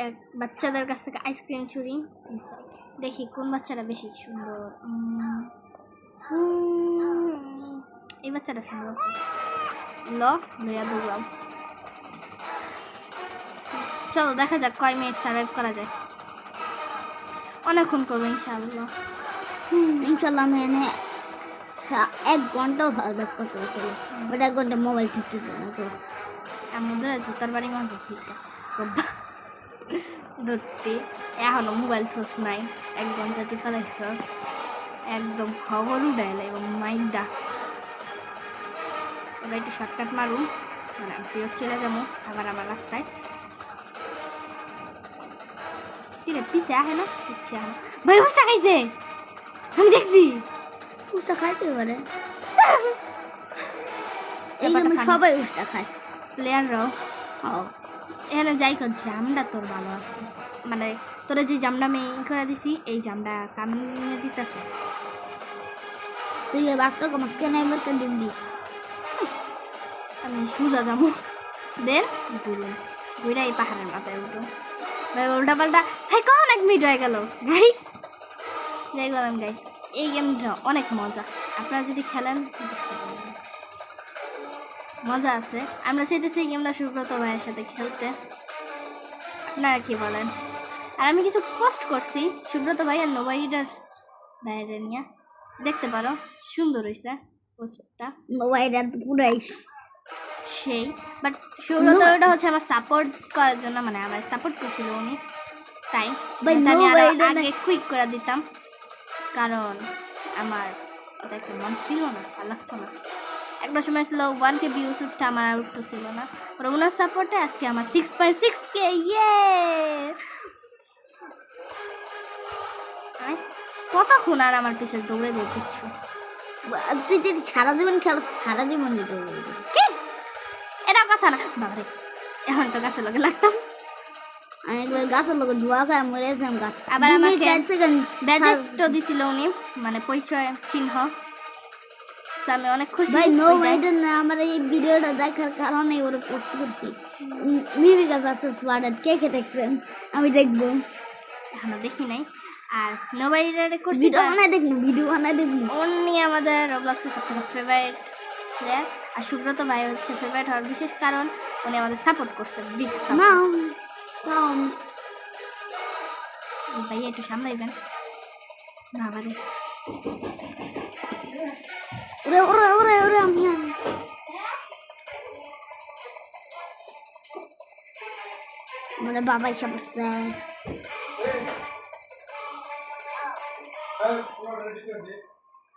এক বাচ্চাদের কাছ থেকে আইসক্রিম চুরি। দেখি কোন বাচ্চাটা বেশি সুন্দর। এই বাচ্চাটা সুন্দর আছে। লইয়া দৌড়াও। চলো দেখা যাক কয় মিনিট সার্ভাইভ করা যায়। অনেকক্ষণ করবো ইনশাআল্লাহ। ইনশাআল্লাহ আমি এনে 1 ঘন্টাও সার্ভাইভ করতে পারছি। বাট 1 ঘন্টা মোবাইল টিপতে না তো আমাদের জুতার বাড়ি মধ্যে ধরতে এখনো মোবাইল ফোস নাই। 1 ঘন্টা টিপা দেখছ একদম খবর উঠাইল এবং মাইকটা। এবার একটু শর্টকাট মারুন, মানে আমি ফিরত চলে যাবো আবার আমার রাস্তায়। ঠিক আছে পিছিয়ে আহে না, পিছিয়ে আহে ভাই। উষ্টা খাইছে, আমি দেখছি উষ্টা খাইতে পারে। এই আমি সবাই উষ্টা খায় প্লেয়াররাও। এখানে যাই কর জামটা তোর ভালো আছে, মানে তোরা যে জামটা আমি করে দিছি এই জামটা কামিয়ে দিতেছে। তুই বাচ্চা কমাস কেন এবার কেন দিবি? আমি সুজা যাবো দেন ঘুরুন ঘুরা এই পাহাড়ের মাথায় উঠো। ভাই উল্টা পাল্টা ভাই কখন 1 মিনিট হয়ে গেল গাইস। যাই বললাম গাইস, এই গেমটা অনেক মজা। আপনারা যদি খেলেন মজা আছে। আমরা চাইতেছি এই গেমটা সুব্রত ভাইয়ের সাথে খেলতে। আপনারা কি বলেন? আর আমি কিছু পোস্ট করছি সুব্রত ভাই আর নোবাইডাস বাইরে নিয়ে, দেখতে পারো সুন্দর হয়েছে পোস্টটা। নোবাইডার পুরাই সেই বাট সুব্রত ওটা হচ্ছে আমার সাপোর্ট করার জন্য, মানে আমার সাপোর্ট করছিল উনি, তাই আমি আরো আগে কুইক করে দিতাম কারণ আমার ওটা একটা মন ছিল না, ভালো লাগতো না। একটা সময় ছিল 1K ভিউজ উঠতে আমার আর উঠতে ছিল না, ওরা ওনার সাপোর্টে আজকে আমার 6.6K। ইয়ে কতক্ষণ আর আমার পিছনে দৌড়ে বেরোচ্ছ? তুই যদি সারা জীবন খেলাস সারা জীবন দিতে কি এটা কথা না বাবারে। এখন তো গাছের লগে লাগতাম। আমি একবার গাছের লোক ধোয়া খায় মরেছিলাম গাছ। আবার আমাকে ব্যাজেসও দিছিল উনি, মানে পরিচয় চিহ্ন। আমি অনেক খুশি। ভাই নো ওয়াইডার না আমার এই ভিডিওটা দেখার কারণে ওরা পোস্ট করছি। মিমিকা ভার্সেস ওয়ার্ডার কে কে দেখছেন? আমি দেখবো, এখনো দেখি নাই। আর নোবাইডারে করছি ভিডিও বানাই দেখবো, ভিডিও বানাই দেখবো। উনি আমাদের রবলক্সের সবথেকে ফেভারিট প্লেয়ার। আর সুব্রত ভাই হচ্ছে ফেভারিট হওয়ার বিশেষ কারণ উনি আমাদের সাপোর্ট করছে বিগ সাপোর্ট। না ভাই একটু সামলাইবেন না বারে। ওরে ওরে ওরে ওরে আমি মানে বাবা এসে বসছে।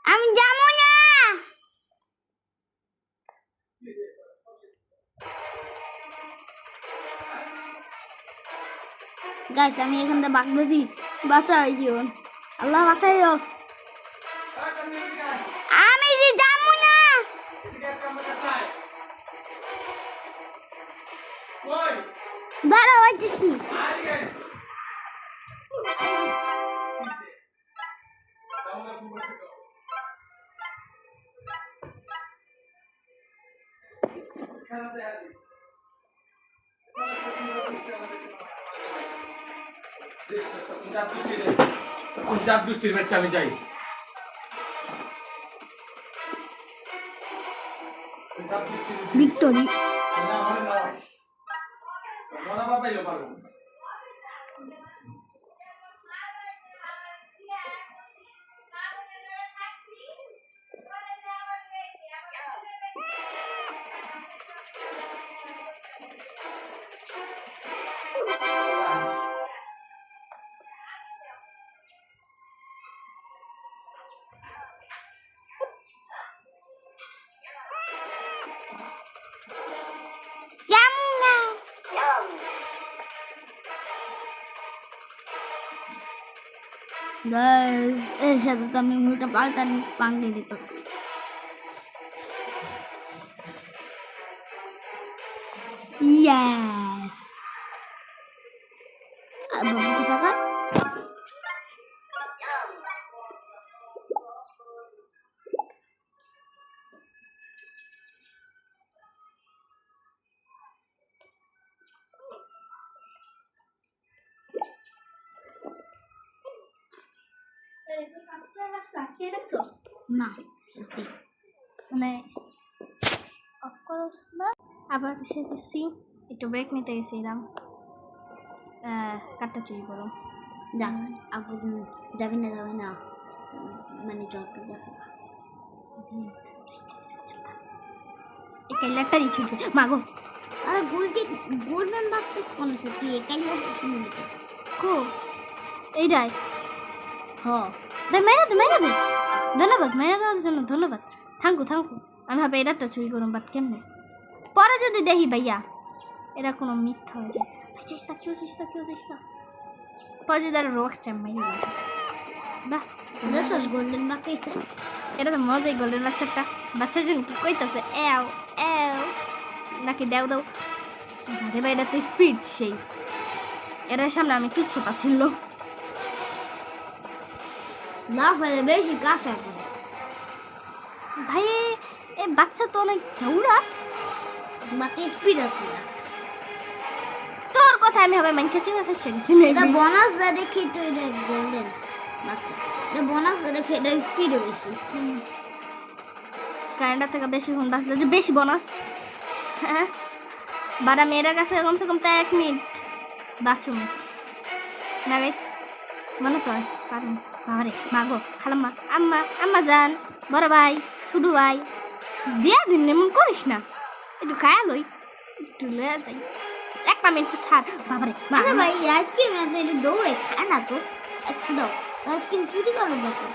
আমি যাবো না। গাইস আমি এখান থেকে বাগতেছি, বাঁচাই জীবন, আল্লাহ বাঁচাই। আমি যে যাবো না। দাঁড়াও আইতেছি। আমি যাই ভিক্টোরি এর সাথে তো আমি উল্টা পাল্টা পাঙ্গে দিতেছি। Yes. Abang kita kan? রাখছো খেয়ে রাখছো না খেয়েছি। মানে অফ করস না আবার এসে গেছি একটু ব্রেক নিতে গেছিলাম কাটটা চুরি করো যাক আপু যাবি না মানে জল গেছে এই কাইলারটা দিচ্ছি মাগো আর গোল্ডেন বাক্স কোন সত্যি একাই শুনে কো এইটাই হ দে মেরা দে ধন্যবাদ মেরা দেওয়ার জন্য ধন্যবাদ থাঙ্কু আমি ভাবে এটা চুরি করুন বাট কেমনে পরে যদি দেখি ভাইয়া এটা কোনো মিথ্যা হয়ে যায় ভাই যাইস না পরে যদি আর রোক্স চাম্মাই বাহ গোল্ডেন বাক্স এটা তো মজাই গোল্ডেন বাচ্চার জন্য কি কইতাছে এও নাকি দেও আরে ভাই এটা তো স্পিড সেই এটার সামনে আমি তুচ্ছতা ছিল না ফেলে বেশি কাছে ভাই এ বাচ্চা তো অনেক ঝাউরা বাকি স্পিড আছে তোর কথা আমি হবে মাইনকে চিনে ফেলছি এটা বোনাস যা দেখি তো এটা গোল্ডেন বাচ্চা এটা বোনাস যা দেখি এটা স্পিড বেশি কারেন্টার থেকে বেশি ফোন বাঁচলে যে বেশি বোনাস হ্যাঁ বারা মেয়েরা কাছে কমসে কম তো 1 মিনিট বাথরুম না গাইস মনে তো পারুন বাবারে মাগো খালাম্মা আম্মা যান বড় ভাই শুধু ভাই দিয়া দিন এমন করিস না একটু খায়া লই একটু লয়া যাই একটা মিনিট তো ছাড় বাবারে আরে ভাই আইসক্রিম আছে এটা দৌড়ে খায় না তো একটু দাও আইসক্রিম চুরি করো দেখো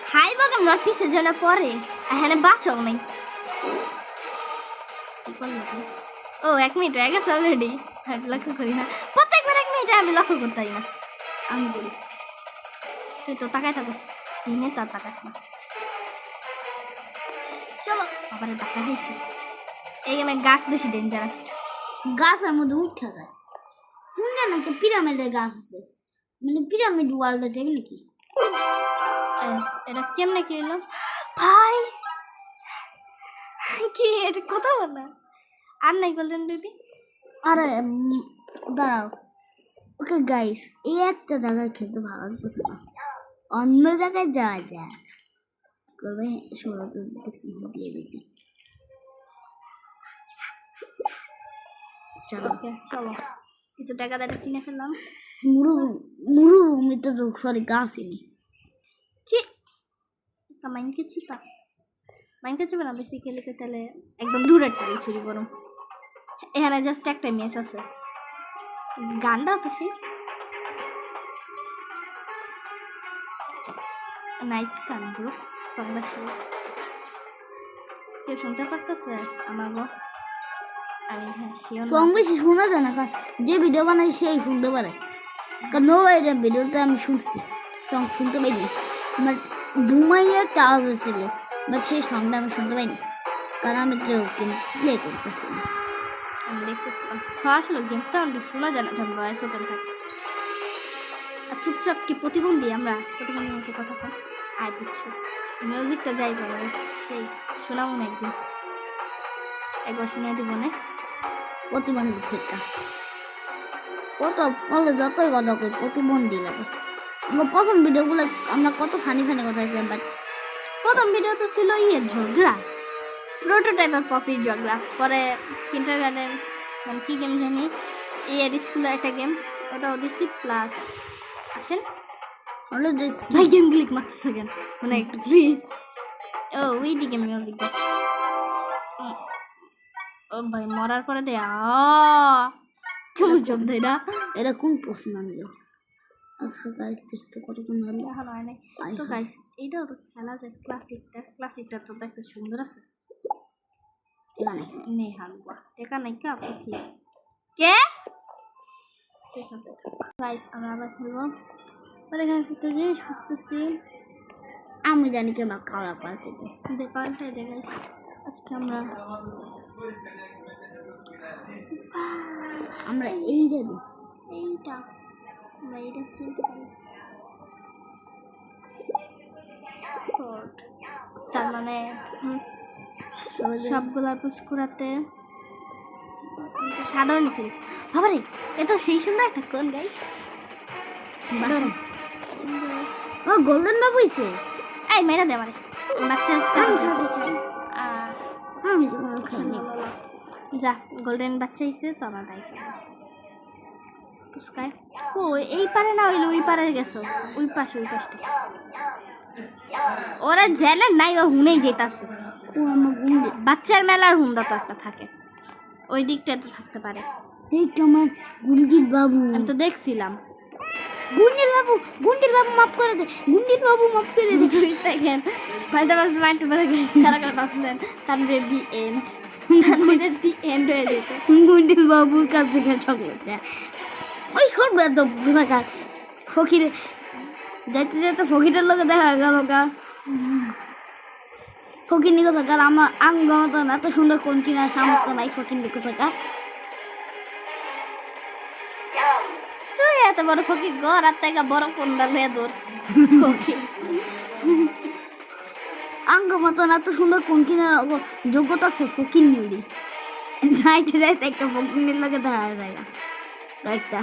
খাইব কেমন পিছে যেন পরে এখানে বাসক নাই ও 1 মিনিট হয়ে গেছে অলরেডি লক্ষ্য করি না প্রত্যেকবার 1 মিনিটে আমি লক্ষ্য করতেই না আমি বলি তুই তো তাকায় থাকিস দিনে তার তাকাস না চলো আবার দেখা হয়েছে এই গেমে গাছ বেশি ডেঞ্জারাস গাছের মধ্যে উঠা যায় শুনলে না তো পিরামিডের গাছ আছে মানে পিরামিড ওয়ার্ল্ডে যাবি নাকি এটা কেমনে কি এলো ভাই কি এটা কথা বলা আর নাই গোল্ডেন বেবি আরে দাঁড়াও ওকে গাইস এই একটা জায়গায় খেলতে ভালো লাগতেছে না অন্য জায়গায় যাওয়া যায় করবে ষোলো তো দেখছি দিয়ে দিতে চলো চলো কিছু টাকা দিয়ে কিনে ফেললাম মুরুভূমিতে তো সরি গাছই কি মাইনকে চিপা না বেসিক্যালি তাহলে একদম দূরের টাকা চুরি করো এখানে জাস্ট একটা মেস আছে গানটা তো সে নাইস গান ব্রো সংটা কেউ শুনতে পারতেছে আমার গো আমি সং বেশি শোনা যায় না যে ভিডিও বানাই সেই শুনতে পারে কারণ এর ভিডিওতে আমি শুনছি সং শুনতে পাইনি আমার ধুমাইয়ে একটা আওয়াজ ছিল বাট সেই সংটা আমি শুনতে পাইনি কারণ আমি তো প্লে করতেছি আমি দেখতেছিলাম আসলে গেম সাউন্ড শোনা যায় না যখন ভয়েস ওপেন থাকে আর চুপচাপ কি প্রতিবন্ধী আমরা প্রতিবন্ধী মতো কথা কম আয় বুঝছো মিউজিকটা যাই করে সেই শোনাবো না একবার শুনে দিব না প্রতিবন্ধী থেকে কত বলে যতই কথা কই প্রতিবন্ধী লাগে আমার প্রথম ভিডিওগুলো আমরা কত ফানি কথা ছিলাম বাট প্রথম ভিডিও তো ছিল ঝগড়া প্রোটোটাইপার পপির ঝগড়া পরে কিন্টারগার্টেন মানে কী গেম জানি স্কুলের একটা গেম ওটাও দিচ্ছি প্লাস আসেন ভাই গেম ক্লিক মারতেছে কেন মানে একটু প্লিজ ও ওইদিকে মিউজিক ও ভাই মরার পরে দে কেমন জব দেয় না এটা কোন প্রশ্ন নিল আচ্ছা গাইস দেখতে কতক্ষণ হলো ভালো হয় নাই তো গাইস এইটাও তো খেলা যায় ক্লাসিকটা তো দেখতে সুন্দর আছে এখানে নেই হালুয়া টেকা নাই কা কি কে গাইস আমরা আবার খেলবো আর এখানে একটা জিনিস খুঁজতেছি আমি জানি কে বা খাওয়া পাল্টাইতে পাল্টাই দে গাইস আজকে আমরা এইটা দিই এইটা আমরা এইটা কিনতে পারি তার মানে সবগুলার পুষ্কুরাতে সাধারণ ফিল বাবারে এত সেই সুন্দর একটা কোন গাইস ও গোল্ডেন বাবু হইছে এই মেরে দে মানে বাচ্চা আমি খেলতে চাই আমি খাইনি যা গোল্ডেন বাচ্চা হইছে তো আমার ভাই পুস্কায় ও এই পারে না হইলে ওই পারে গেছো ওই পাশে ওরা জেলে নাই ও হুনেই যেতাছে ও আমার গুন্ডি বাচ্চার মেলার হুন্ডা তো একটা থাকে ওই দিকটা তো থাকতে পারে এই তো আমার গুন্ডির বাবু আমি তো দেখছিলাম গুন্ডির বাবু মাফ করে দে গুন্ডির বাবু মাফ করে দে 2 সেকেন্ড মানে তো বাস মাইন্ড বলে গেছে তারা করে বাসলেন তারপরে দি এন্ড তারপরে দি এন্ড হয়ে যেত গুন্ডির বাবুর কাছ থেকে চকলেট ওই করবে তো থাকা ফকিরে যাইতে যাইতে ফকিরের লোকে দেখা গেল গা ফকির নিকো থাকার আমার আঙ্গ মতন এত সুন্দর কোন কিনা সামর্থ্য নাই ফকির নিকো থাকা তুই এত বড় ফকির ঘর আর থেকে বড় কোনটা লেদর ফকির আঙ্গ মতন এত সুন্দর কোন কিনা যোগ্যতা আছে ফকির নিউরি যাইতে যাইতে একটা ফকির নির লোকে দেখা যায় একটা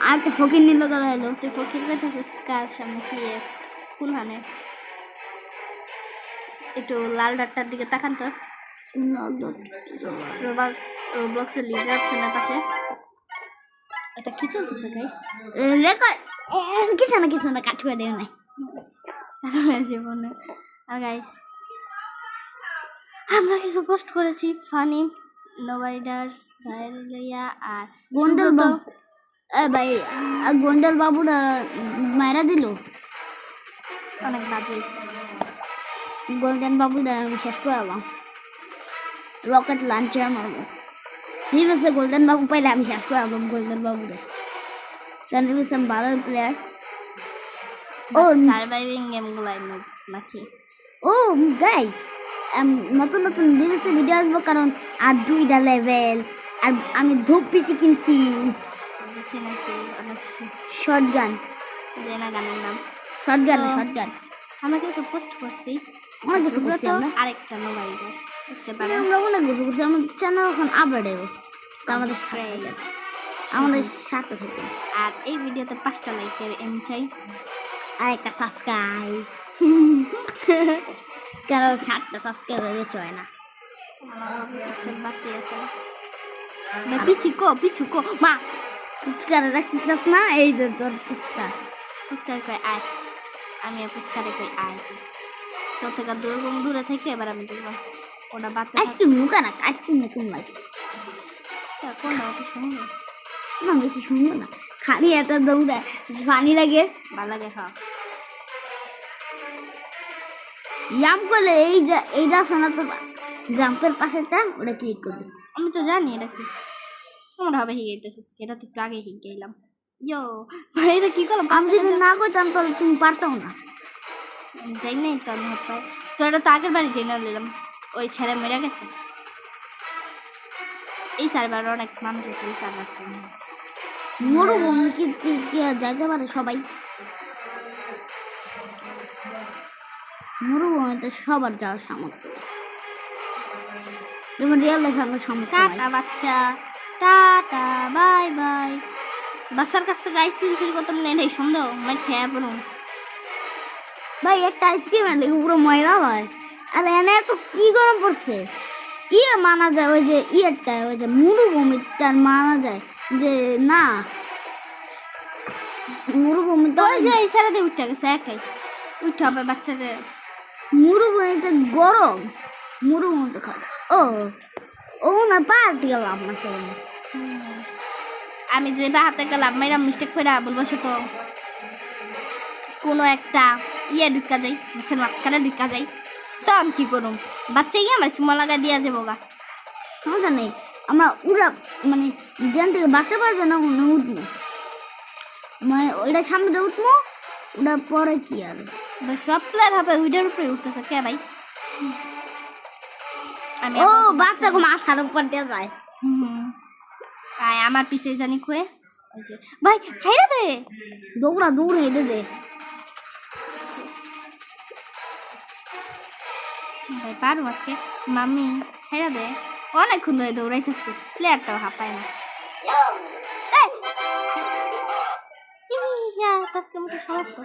আর একটা ফকির নির লোকে দেখা এলো তুই ফকির পেতেছিস কার সামনে কি কোন হানে একটু লাল ডাক্তার দিকে তাকান তো রোবক্সের লিডার আছে না পাশে এটা কি চলতেছে গাইস কিছু না কাঠ করে দেয় নাই জীবনে আর গাইস আমরা কিছু পোস্ট করেছি ফানি নোভাইডার্স ভাইলিয়া আর গোন্ডেল বাবু ভাই গোন্ডেল বাবুরা মায়েরা দিল অনেক বাজে গোল্ডেন বাবুরা আমি শেষ করে এলাম রকেট লঞ্চার মারবো ঠিক আছে গোল্ডেন বাবু পাইলে আমি শেষ করে এলাম গোল্ডেন বাবুরে জানি বুঝলাম ভালো প্লেয়ার ও সার্ভাইভিং গেমগুলো নাকি ও গাইস নতুন নতুন ডিভিসি ভিডিও আসবো কারণ আর 2টা লেভেল আর আমি ধূপ পিটি কিনছি বুঝছি নাকি অনেক শটগান জেনা গানের নাম শটগান তো- শটগান আমরা কিছু পোস্ট করছি অনেক কিছু ওগুলো করছি তো আমরা আরেকটা নোভাইডার্স বুঝতে পারেন আমরা অনেক কিছু করছি আমাদের চ্যানেল এখন আপডেট তা আমাদের সাথে থাকেন। আমাদের সাথে থাকেন আর এই ভিডিওতে 5টা লাইকের এম চাই আর একটা সাবস্ক্রাইব কেন 7টা সাবস্ক্রাইব বেশি হয় না বাকি আছে পিছুকো মা ফুচকারে দেখতেছিস না এই যে তোর ফুচকা ফুচকারে কই আয় আমি ফুচকারে কই আয় তোর থেকে দূরে থেকে এবার আমি দেখবো ওটা বাচ্চা আইসক্রিম মুখা না আইসক্রিম না কেমন লাগে কোনটা ওটা শুনবো না বেশি সুন্দর না খালি এত দৌড়ায় পানি লাগে ভালো লাগে খাও জাম্প করলে এই যাচ্ছে না তো জাম্পের পাশেটা ওটা ক্লিক করবে আমি তো জানি এটা কি তোমরা হবে হিগাইতেছিস এটা তো একটু আগে হিগাইলাম ইয়ো ভাই এটা কি করলাম আমি যদি না করতাম তাহলে তুমি পারতাম না যাই নাই তো আমি হাত পাই তো এটা তো আগের বাড়ি জেনে নিলাম ওই ছেলে মেরে গেছে এই সার্ভার অনেক মানুষ আছে এই সার্ভার মরুভূমি কি আর যাইতে পারে সবাই মরুভূমিতে সবার যাওয়ার সামর্থ্য নেই। যেমন রিয়েল লাইফে আমরা সামর্থ্য নাই। টাটা বাচ্চা টাটা বাই বাই বাচ্চার কাছ থেকে আইসক্রিম চুরি করতে মনে নেই সন্দেহ মানে খেয়ে পড়ুন ভাই একটা আইসক্রিম এনে পুরো ময়লা হয় আর এনে তো কি গরম পড়ছে মানা যায় ওই যে ওই যে মরুভূমিটার মানা যায় যে না মরুভূমিতে ওই যে এই সারা দিয়ে উঠে গেছে একাই উঠে হবে বাচ্চাদের মরুভূমিতে গরম মরুভূমিতে খাবে ও না পাহাড় থেকে লাভ না সেখানে আমি যে হাতে গেলাম মেয়েরা মিস্টেক করে বলবো সে তো কোনো একটা ঢুকা যাই মিসের মাঝখানে ঢুকা যাই তো আমি কি করুম বাচ্চা আমার চুমা লাগা দিয়া যাবো গা সমস্যা নেই আমরা উড়া মানে যেখান থেকে বাচ্চা পাওয়া যায় না ওখানে উঠবো মানে ওইটা সামনে দিয়ে উঠবো ওটা পরে কি আর সব প্লেয়ার হবে উইডের উপরে উঠতেছে কে ভাই আমি ও বাচ্চা কো মাথার উপর দিয়ে যায় আয় আমার পিছে জানি কয়ে ওই যে ভাই ছাইরা দে দৌড়ে হেঁটে দে ভাই পারো আজকে মামি ছাইরা দে অনেকক্ষণ ধরে দৌড়াইতেছি প্লেয়ারটাও হাঁপায় না আজকে মতো সমাপ্ত